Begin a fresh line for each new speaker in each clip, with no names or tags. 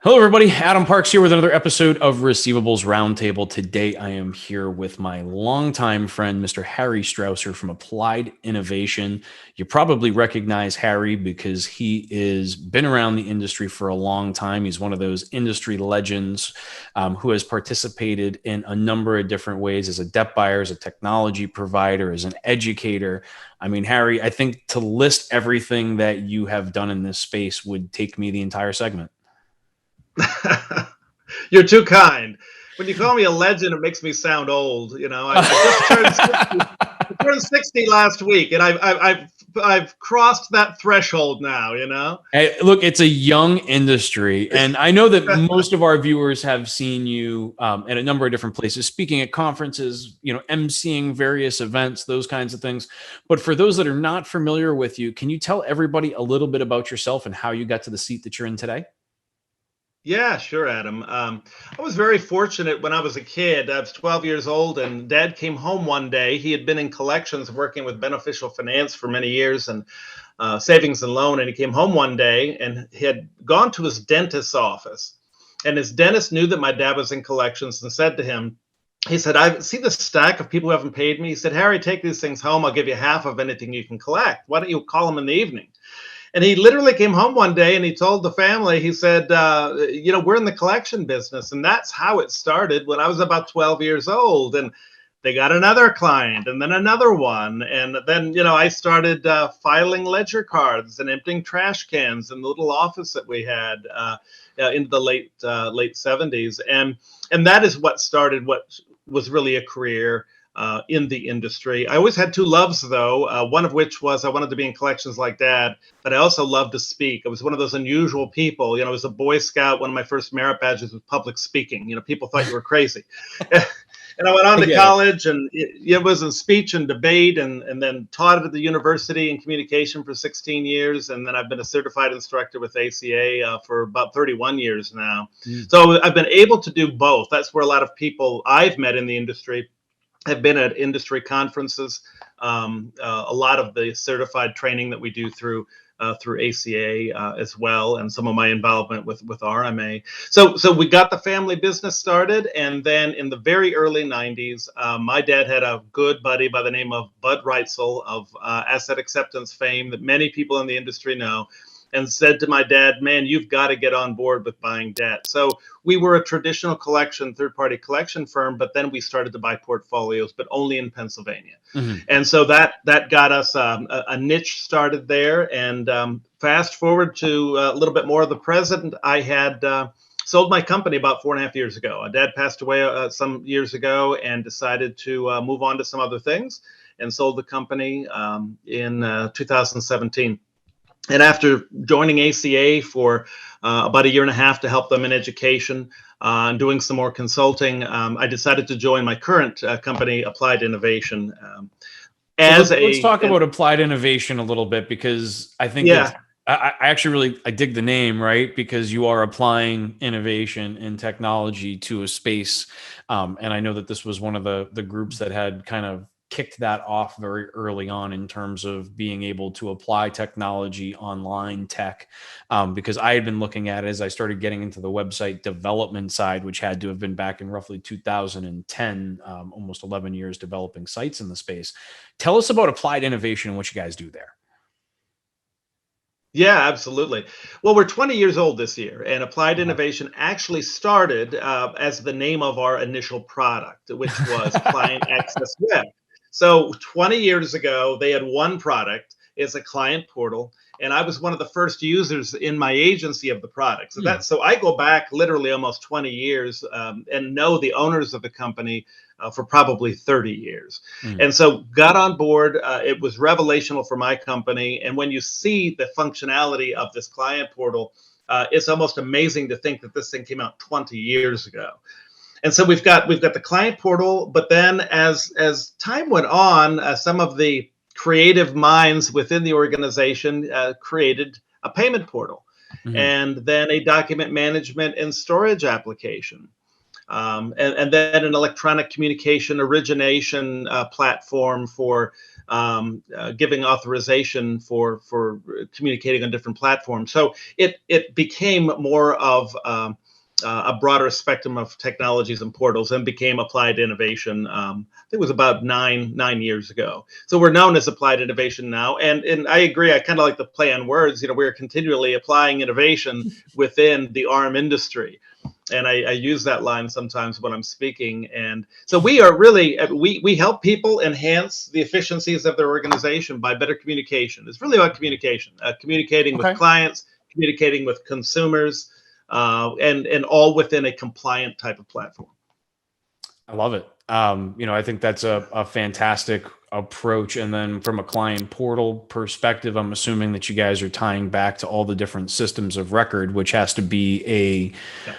Hello, everybody. Adam Parks here with another episode of Receivables Roundtable. Today, I am here with my longtime friend, Mr. Harry Strausser from Applied Innovation. You probably recognize Harry because he is been around the industry for a long time. He's one of those industry legends who has participated in a number of different ways as a debt buyer, as a technology provider, as an educator. I mean, Harry, I think to list everything that you have done in this space would take me the entire segment.
You're too kind. When you call me a legend, it makes me sound old. You know, I just turned 60 last week, and I've crossed that threshold now. You know.
Hey, look, it's a young industry, and I know that most of our viewers have seen you at a number of different places, speaking at conferences, emceeing various events, those kinds of things. But for those that are not familiar with you, can you tell everybody a little bit about yourself and how you got to the seat that you're in today?
Yeah, sure, Adam. I was very fortunate when I was a kid. I was 12 years old, and Dad came home one day. He had been in collections working with beneficial finance for many years and savings and loan. And he came home one day and he had gone to his dentist's office. And his dentist knew that my dad was in collections and said to him, he said, I see the stack of people who haven't paid me. He said, Harry, take these things home. I'll give you half of anything you can collect. Why don't you call them in the evening? And he literally came home one day and he told the family, he said, we're in the collection business. And that's how it started when I was about 12 years old. And they got another client and then another one. And then, I started filing ledger cards and emptying trash cans in the little office that we had into the late 70s. And that is what started what was really a career in the industry. I always had two loves, though, one of which was I wanted to be in collections like Dad, but I also loved to speak. I was one of those unusual people. I was a Boy Scout. One of my first merit badges was public speaking. People thought you were crazy. And I went on to college, and it was in speech and debate, and then taught at the university in communication for 16 years. And then I've been a certified instructor with ACA for about 31 years now. So I've been able to do both. That's where a lot of people I've met in the industry have been at industry conferences. A lot of the certified training that we do through ACA as well, and some of my involvement with RMA. So we got the family business started, and then in the very early 90s, my dad had a good buddy by the name of Bud Reitzel of asset acceptance fame that many people in the industry know, and said to my dad, man, you've got to get on board with buying debt. So we were a traditional third-party collection firm, but then we started to buy portfolios, but only in Pennsylvania. Mm-hmm. And so that got us a niche started there. And fast forward to a little bit more of the present, I had sold my company about 4.5 years ago. Dad passed away some years ago and decided to move on to some other things, and sold the company in 2017. And after joining ACA for about 1.5 years to help them in education and doing some more consulting, I decided to join my current company, Applied Innovation.
Let's talk about Applied Innovation a little bit, because I think I actually I dig the name, right? Because you are applying innovation and technology to a space. And I know that this was one of the groups that had kind of kicked that off very early on in terms of being able to apply technology, online tech, because I had been looking at it as I started getting into the website development side, which had to have been back in roughly 2010, almost 11 years developing sites in the space. Tell us about Applied Innovation and what you guys do there.
Yeah, absolutely. Well, we're 20 years old this year, and Applied Innovation actually started as the name of our initial product, which was Client Access Web. So 20 years ago, they had one product. It's a client portal, and I was one of the first users in my agency of the product. So I go back literally almost 20 years and know the owners of the company for probably 30 years. And so got on board. It was revelational for my company. And when you see the functionality of this client portal, it's almost amazing to think that this thing came out 20 years ago. And so we've got the client portal, but then as time went on, some of the creative minds within the organization created a payment portal, and then a document management and storage application. and then an electronic communication origination platform for giving authorization for communicating on different platforms. So it became more of a broader spectrum of technologies and portals, and became applied innovation. I think it was about nine years ago. So we're known as applied innovation now, and I agree. I kind of like the play on words. We're continually applying innovation within the ARM industry. And I use that line sometimes when I'm speaking. And so we are really, we help people enhance the efficiencies of their organization by better communication. It's really about communication, communicating with clients, communicating with consumers, and all within a compliant type of platform.
I love it. I think that's a fantastic approach. And then from a client portal perspective, I'm assuming that you guys are tying back to all the different systems of record, which has to be a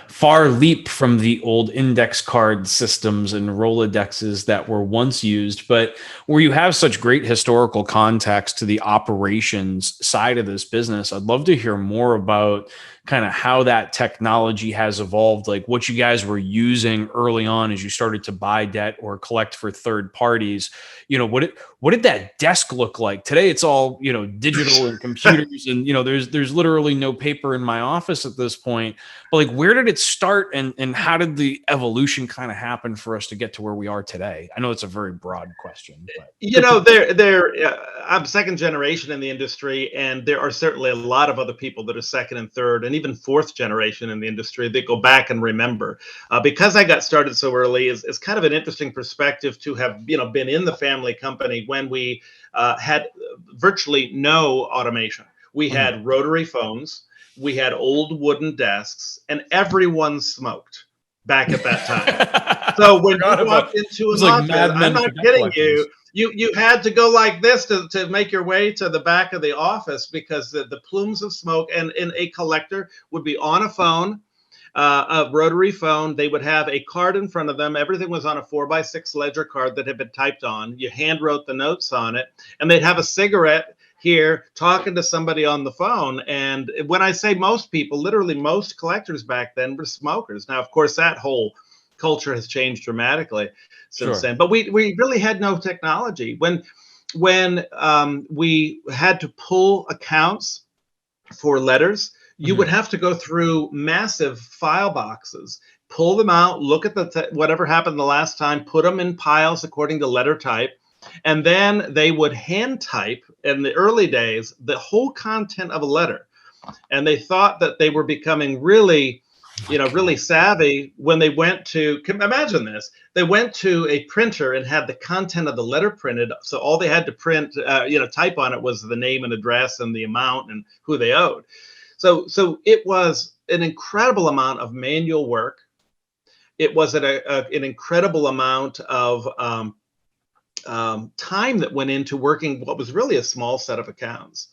far leap from the old index card systems and Rolodexes that were once used. But where you have such great historical context to the operations side of this business, I'd love to hear more about kind of how that technology has evolved, like what you guys were using early on as you started to buy debt or collect for third parties. What did that desk look like? Today it's all, digital and computers, and there's literally no paper in my office at this point. But like, where did it start, and how did the evolution kind of happen for us to get to where we are today? I know it's a very broad question, but
I'm second generation in the industry, and there are certainly a lot of other people that are second and third and even fourth generation in the industry that go back and remember. Because I got started so early, is kind of an interesting perspective to have been in the family company when we had virtually no automation. We had rotary phones, we had old wooden desks, and everyone smoked back at that time. So when you walked into an office, I'm not kidding you, you had to go like this to make your way to the back of the office, because the plumes of smoke, and a collector would be on a phone, a rotary phone. They would have a card in front of them. Everything was on a 4x6 ledger card that had been typed on. You hand wrote the notes on it, and they'd have a cigarette here talking to somebody on the phone. And when I say most people, literally most collectors back then were smokers. Now, of course, that whole culture has changed dramatically since then, but we really had no technology. When we had to pull accounts for letters, you would have to go through massive file boxes, pull them out, look at whatever happened the last time, put them in piles according to letter type, and then they would hand type, in the early days, the whole content of a letter. And they thought that they were becoming really savvy when they went to, imagine this, they went to a printer and had the content of the letter printed. So all they had to print, type on it was the name and address and the amount and who they owed. So it was an incredible amount of manual work. It was an incredible amount of time that went into working what was really a small set of accounts.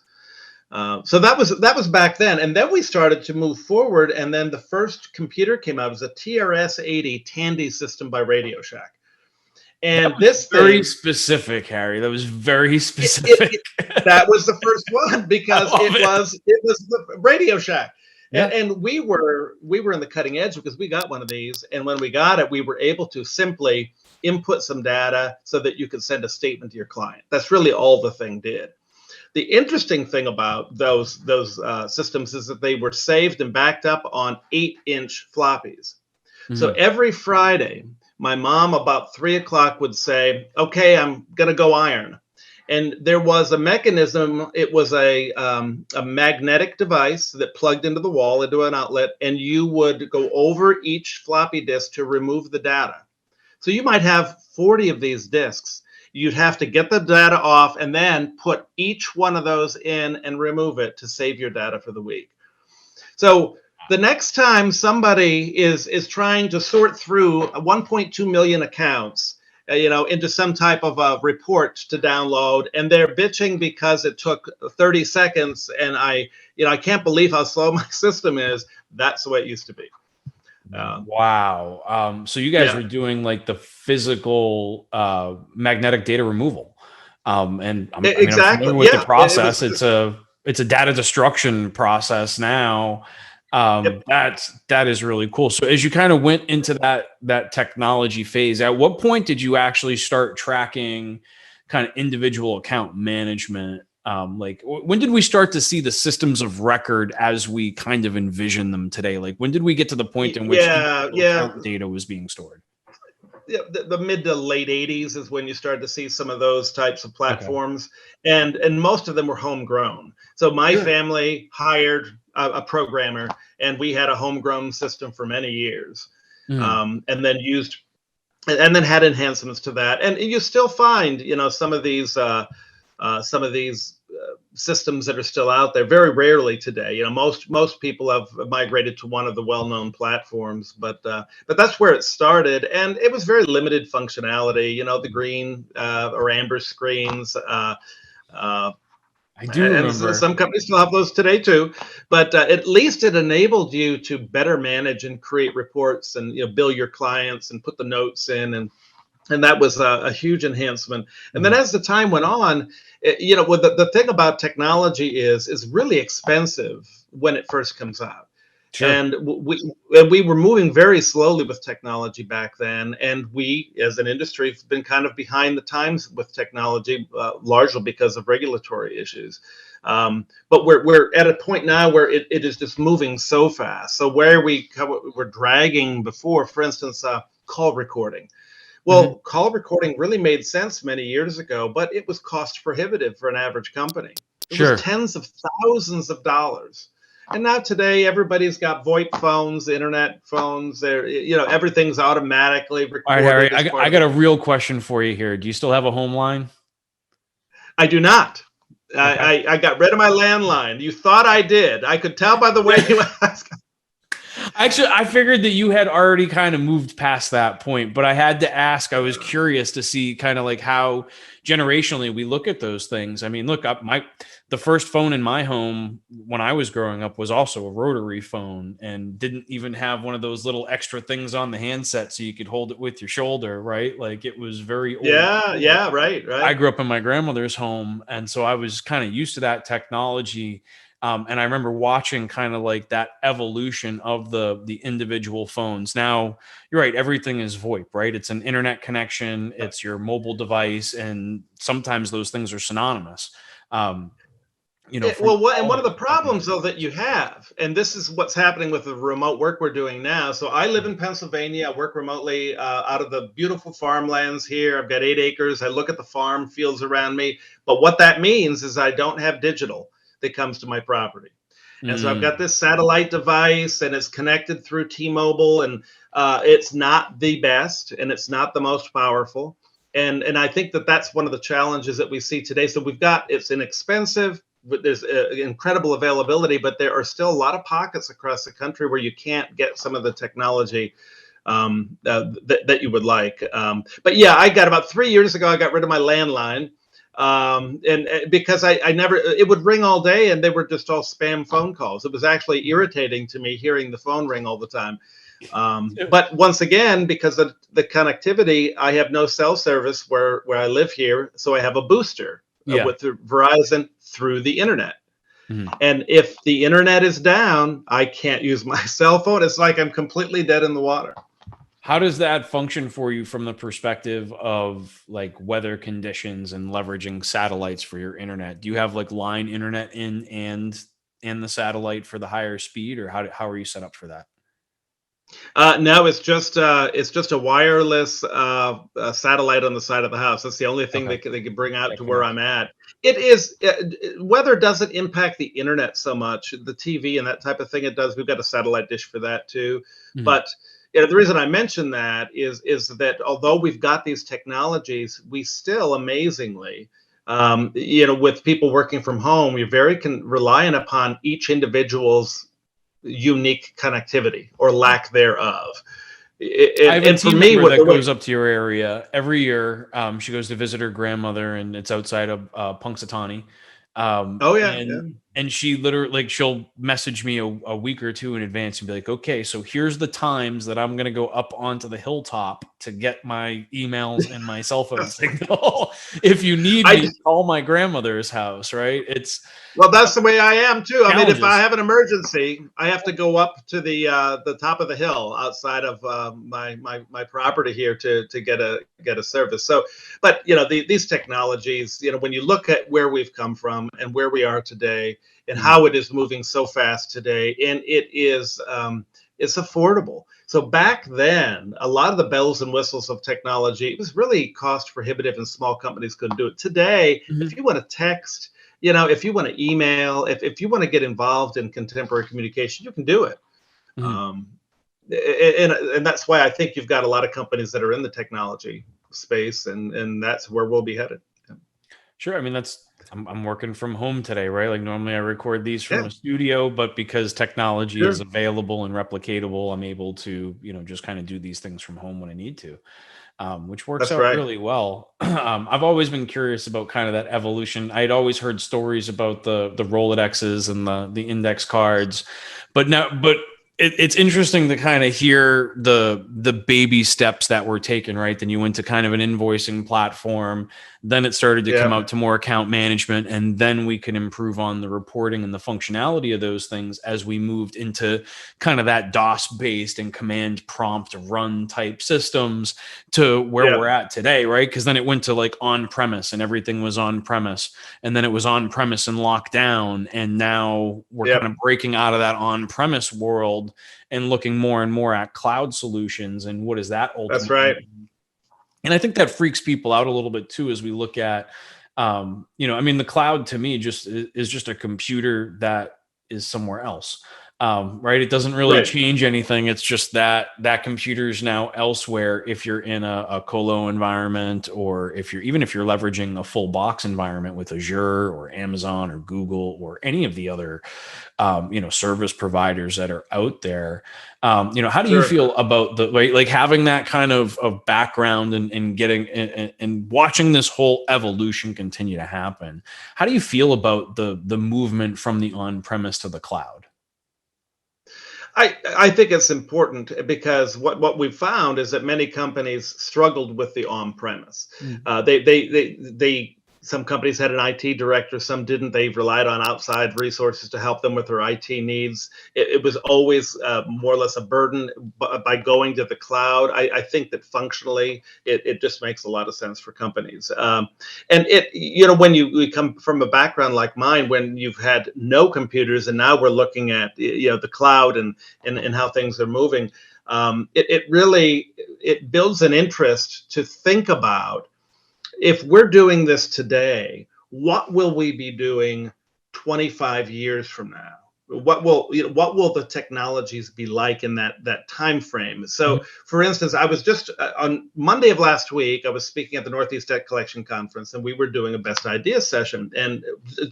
So that was back then, and then we started to move forward. And then the first computer came out as a TRS-80 Tandy system by Radio Shack. And this
very specific, Harry. That was very specific.
That was the first one, because it was the Radio Shack. Yeah. And we were in the cutting edge, because we got one of these, and when we got it, we were able to simply input some data so that you could send a statement to your client. That's really all the thing did. The interesting thing about those systems is that they were saved and backed up on 8-inch floppies. So every Friday, my mom about 3 o'clock would say, "Okay, I'm gonna go iron." And there was a mechanism. It was a magnetic device that plugged into the wall, into an outlet, and you would go over each floppy disk to remove the data. So you might have 40 of these disks. You'd have to get the data off and then put each one of those in and remove it to save your data for the week. So the next time somebody is trying to sort through 1.2 million accounts, into some type of a report to download, and they're bitching because it took 30 seconds, and I can't believe how slow my system is. That's the way it used to be.
Wow. So you guys were doing like the physical magnetic data removal. And I'm familiar with the process. It's a data destruction process now. That is really cool. So as you kind of went into that technology phase, at what point did you actually start tracking kind of individual account management? Like when did we start to see the systems of record as we kind of envision them today? Like when did we get to the point in which account data was being stored?
Yeah, the mid to late 80s is when you started to see some of those types of platforms. Okay. And most of them were homegrown. So my family hired a programmer, and we had a homegrown system for many years. And then had enhancements to that. And you still find, some of these systems that are still out there. Very rarely today. Most people have migrated to one of the well-known platforms, but that's where it started, and it was very limited functionality. The green or amber screens.
I do remember.
And some companies still have those today too, but at least it enabled you to better manage and create reports, and bill your clients and put the notes in, and that was a huge enhancement. And then as the time went on, what the thing about technology is really expensive when it first comes out. Sure. And we were moving very slowly with technology back then, and we, as an industry, have been kind of behind the times with technology, largely because of regulatory issues. But we're at a point now where it is just moving so fast. So where we were dragging before, for instance, call recording. Well, call recording really made sense many years ago, but it was cost prohibitive for an average company. It was tens of thousands of dollars. And now today, everybody's got VoIP phones, internet phones. Everything's automatically recorded.
All right, Harry, I got a real question for you here. Do you still have a home line?
I do not. Okay. I got rid of my landline. You thought I did. I could tell by the way you asked.
Actually, I figured that you had already kind of moved past that point, but I had to ask. I was curious to see kind of like how generationally we look at those things. I mean, look, the first phone in my home when I was growing up was also a rotary phone, and didn't even have one of those little extra things on the handset so you could hold it with your shoulder, right? Like it was very old.
Yeah, right.
I grew up in my grandmother's home, and so I was kind of used to that technology. And I remember watching kind of like that evolution of the individual phones. Now, you're right, everything is VoIP, right? It's an internet connection, it's your mobile device, and sometimes those things are synonymous.
And one of the problems, though, that you have, and this is what's happening with the remote work we're doing now. So I live in Pennsylvania. I work remotely out of the beautiful farmlands here. I've got 8 acres. I look at the farm fields around me. But what that means is I don't have digital that comes to my property. And so I've got this satellite device, and it's connected through T-Mobile, and it's not the best, and it's not the most powerful. And I think that's one of the challenges that we see today. So it's inexpensive, there's incredible availability, but there are still a lot of pockets across the country where you can't get some of the technology that you would like. But yeah, I got about 3 years ago, I got rid of my landline. And because I never, it would ring all day, and they were just all spam phone calls. It was actually irritating to me hearing the phone ring all the time. But once again, because of the connectivity, I have no cell service where I live here. So I have a booster with Verizon through the internet. And if the internet is down, I can't use my cell phone. It's like I'm completely dead in the water.
How does that function for you from the perspective of like weather conditions and leveraging satellites for your internet? Do you have like line internet in and the satellite for the higher speed, or how are you set up for that?
No, it's just a wireless satellite on the side of the house. That's the only thing they can bring out to where I'm at. It is weather doesn't impact the internet so much. The TV and that type of thing, it does. We've got a satellite dish for that too. But the reason I mention that is that although we've got these technologies, we still amazingly, with people working from home, we're very reliant upon each individual's unique connectivity or lack thereof.
I have a team member that goes up to your area every year. She goes to visit her grandmother, and it's outside of Punxsutawney. And she literally, like, she'll message me a week or two in advance and be like, okay, so here's the times that I'm going to go up onto the hilltop to get my emails and my cell phone signal. If you need me, call my grandmother's house, right?
Well, that's the way I am too. I mean, if I have an emergency, I have to go up to the top of the hill outside of my property here to get a service. So, but these technologies, when you look at where we've come from and where we are today, and how it is moving so fast today, and it is it's affordable. So back then, a lot of the bells and whistles of technology, it was really cost prohibitive, and small companies couldn't do it. Today, if you want to text, if you want to email, if you want to get involved in contemporary communication, you can do it. And that's why I think you've got a lot of companies that are in the technology space, and that's where we'll be headed.
Sure. I mean, I'm working from home today, right? Like, normally I record these from a studio, but because technology is available and replicatable, I'm able to, just kind of do these things from home when I need to. Which works out really well. I've always been curious about kind of that evolution. I'd always heard stories about the Rolodexes and the index cards, but it's interesting to kind of hear the baby steps that were taken, right? Then you went to kind of an invoicing platform, then it started to come out to more account management, and then we can improve on the reporting and the functionality of those things as we moved into kind of that DOS based and command prompt run type systems to where we're at today, right? Because then it went to like on premise, and everything was on premise, and then it was on premise and locked down, and now we're kind of breaking out of that on premise world and looking more and more at cloud solutions. And what is that ultimately?
That's right.
And I think that freaks people out a little bit too, as we look at, I mean, the cloud to me is just a computer that is somewhere else. Right. It doesn't really change anything. It's just that computer is now elsewhere. If you're in a colo environment, or if you're leveraging a full box environment with Azure or Amazon or Google or any of the other, service providers that are out there. How do you feel about like having that kind of background and getting and watching this whole evolution continue to happen? How do you feel about the movement from the on-premise to the cloud?
I think it's important, because what we've found is that many companies struggled with the on-premise. They some companies had an IT director, some didn't. They relied on outside resources to help them with their IT needs. It was always more or less a burden. By going to the cloud, I think that functionally it just makes a lot of sense for companies. And when we come from a background like mine, when you've had no computers, and now we're looking at the cloud and how things are moving, it builds an interest to think about, if we're doing this today, what will we be doing 25 years from now? What will the technologies be like in that time frame? So, for instance, I was just on Monday of last week, I was speaking at the Northeast Debt Collection Conference, and we were doing a best ideas session, and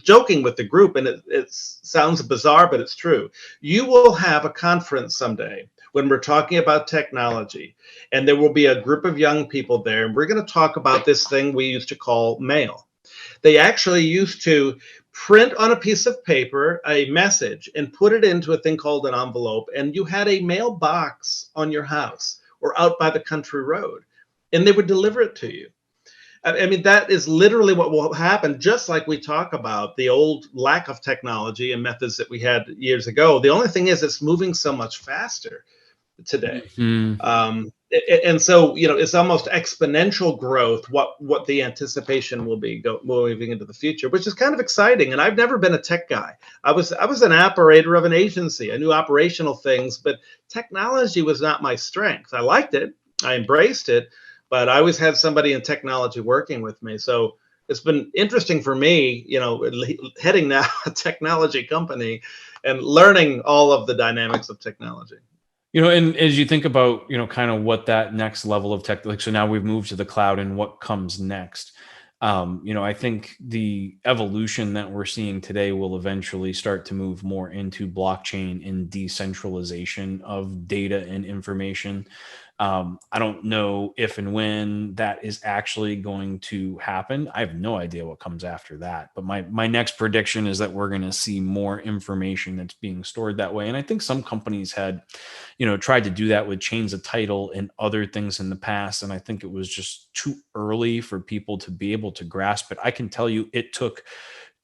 joking with the group, and it sounds bizarre, but it's true. You will have a conference someday when we're talking about technology, and there will be a group of young people there, and we're going to talk about this thing we used to call mail. They actually used to print on a piece of paper a message and put it into a thing called an envelope, and you had a mailbox on your house or out by the country road, and they would deliver it to you. I mean, that is literally what will happen, just like we talk about the old lack of technology and methods that we had years ago. The only thing is, it's moving so much faster today. And so, it's almost exponential growth, what the anticipation will be moving into the future, which is kind of exciting. And I've never been a tech guy. I was an operator of an agency. I knew operational things, but technology was not my strength. I liked it. I embraced it, but I always had somebody in technology working with me. So it's been interesting for me, heading now a technology company and learning all of the dynamics of technology.
And as you think about, kind of what that next level of tech, like, so now we've moved to the cloud and what comes next. I think the evolution that we're seeing today will eventually start to move more into blockchain and decentralization of data and information. I don't know if and when that is actually going to happen. I have no idea what comes after that. But my next prediction is that we're going to see more information that's being stored that way. And I think some companies had, tried to do that with chains of title and other things in the past. And I think it was just too early for people to be able to grasp it. I can tell you it took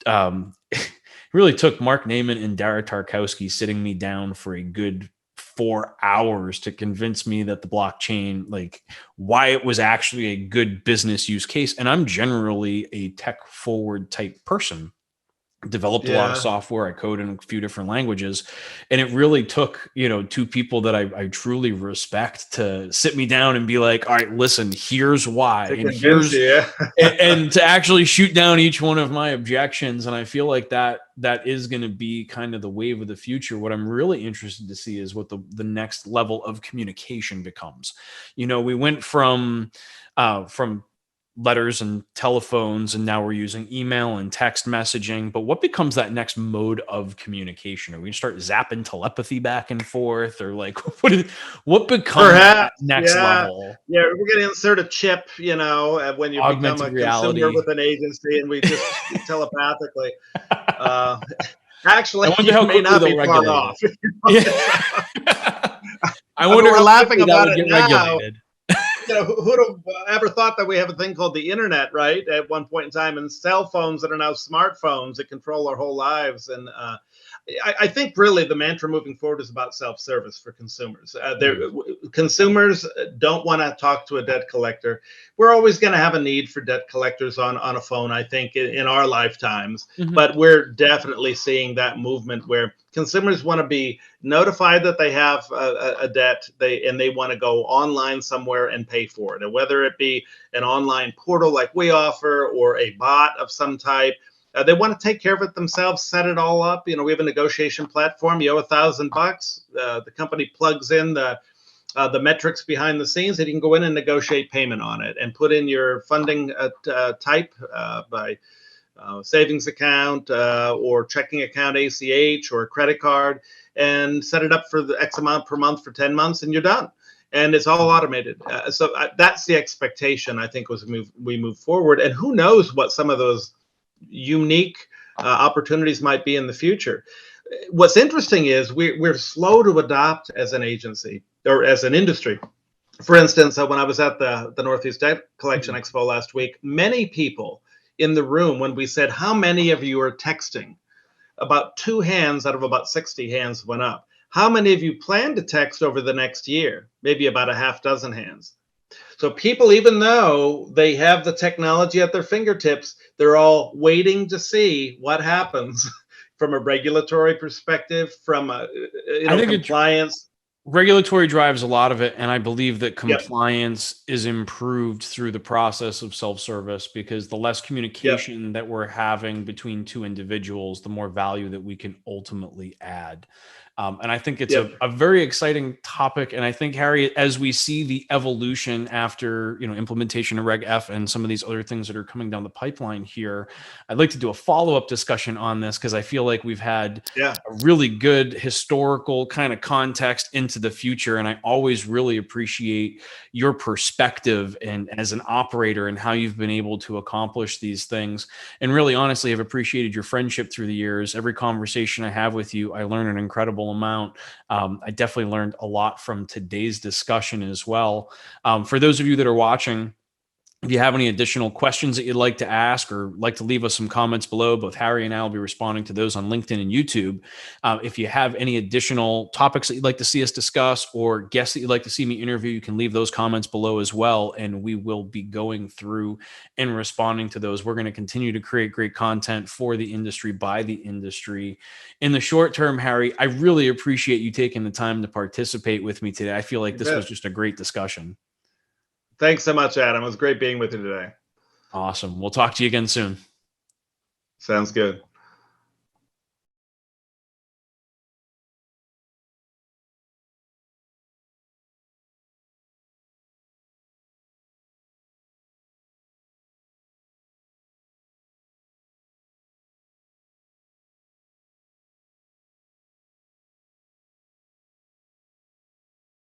it really took Mark Naiman and Dara Tarkowski sitting me down for a good 4 hours to convince me that the blockchain, like why it was actually a good business use case. And I'm generally a tech forward type person. Developed a lot of software. I code in a few different languages, and it really took, two people that I truly respect to sit me down and be like, all right, listen, here's why, and here's and to actually shoot down each one of my objections. And I feel like that is going to be kind of the wave of the future. What I'm really interested to see is what the next level of communication becomes. We went from letters and telephones, and now we're using email and text messaging. But what becomes that next mode of communication? Are we going to start zapping telepathy back and forth, or like what becomes that next level?
Yeah, we're going to insert a chip, when you become a consumer with an agency, and we just telepathically. Actually,
I wonder how
may not be far off.
I wonder
we're
how
laughing about it now.
Regulated.
Who'd have ever thought that we have a thing called the internet, right? At one point in time, and cell phones that are now smartphones that control our whole lives. And I think really the mantra moving forward is about self-service for consumers. Consumers don't want to talk to a debt collector. We're always going to have a need for debt collectors on a phone, I think, in our lifetimes. Mm-hmm. But we're definitely seeing that movement where consumers want to be notified that they have a debt, and they want to go online somewhere and pay for it. And whether it be an online portal like we offer or a bot of some type, they want to take care of it themselves, set it all up. We have a negotiation platform. You owe $1,000. The company plugs in the metrics behind the scenes, and you can go in and negotiate payment on it and put in your funding type by savings account or checking account, ACH, or a credit card, and set it up for the X amount per month for 10 months, and you're done. And it's all automated. So that's the expectation, I think, as we move forward. And who knows what some of those unique opportunities might be in the future. What's interesting is we're slow to adopt as an agency or as an industry. For instance, when I was at the Northeast Debt Collection Expo last week, many people in the room, when we said, how many of you are texting? About 2 hands out of about 60 hands went up. How many of you plan to text over the next year? Maybe about a half dozen hands. So people, even though they have the technology at their fingertips, they're all waiting to see what happens from a regulatory perspective, from a compliance.
Regulatory drives a lot of it, and I believe that compliance is improved through the process of self-service, because the less communication that we're having between two individuals, the more value that we can ultimately add. And I think it's a very exciting topic. And I think, Harry, as we see the evolution after implementation of Reg F and some of these other things that are coming down the pipeline here, I'd like to do a follow-up discussion on this, because I feel like we've had a really good historical kind of context into the future. And I always really appreciate your perspective and as an operator and how you've been able to accomplish these things. And really, honestly, I've appreciated your friendship through the years. Every conversation I have with you, I learn an incredible amount. I definitely learned a lot from today's discussion as well. For those of you that are watching, if you have any additional questions that you'd like to ask or like to leave us some comments below, both Harry and I will be responding to those on LinkedIn and YouTube. If you have any additional topics that you'd like to see us discuss or guests that you'd like to see me interview, you can leave those comments below as well, and we will be going through and responding to those. We're going to continue to create great content for the industry, by the industry. In the short term, Harry, I really appreciate you taking the time to participate with me today. I feel like this was just a great discussion.
Thanks so much, Adam. It was great being with you today.
Awesome. We'll talk to you again soon.
Sounds good.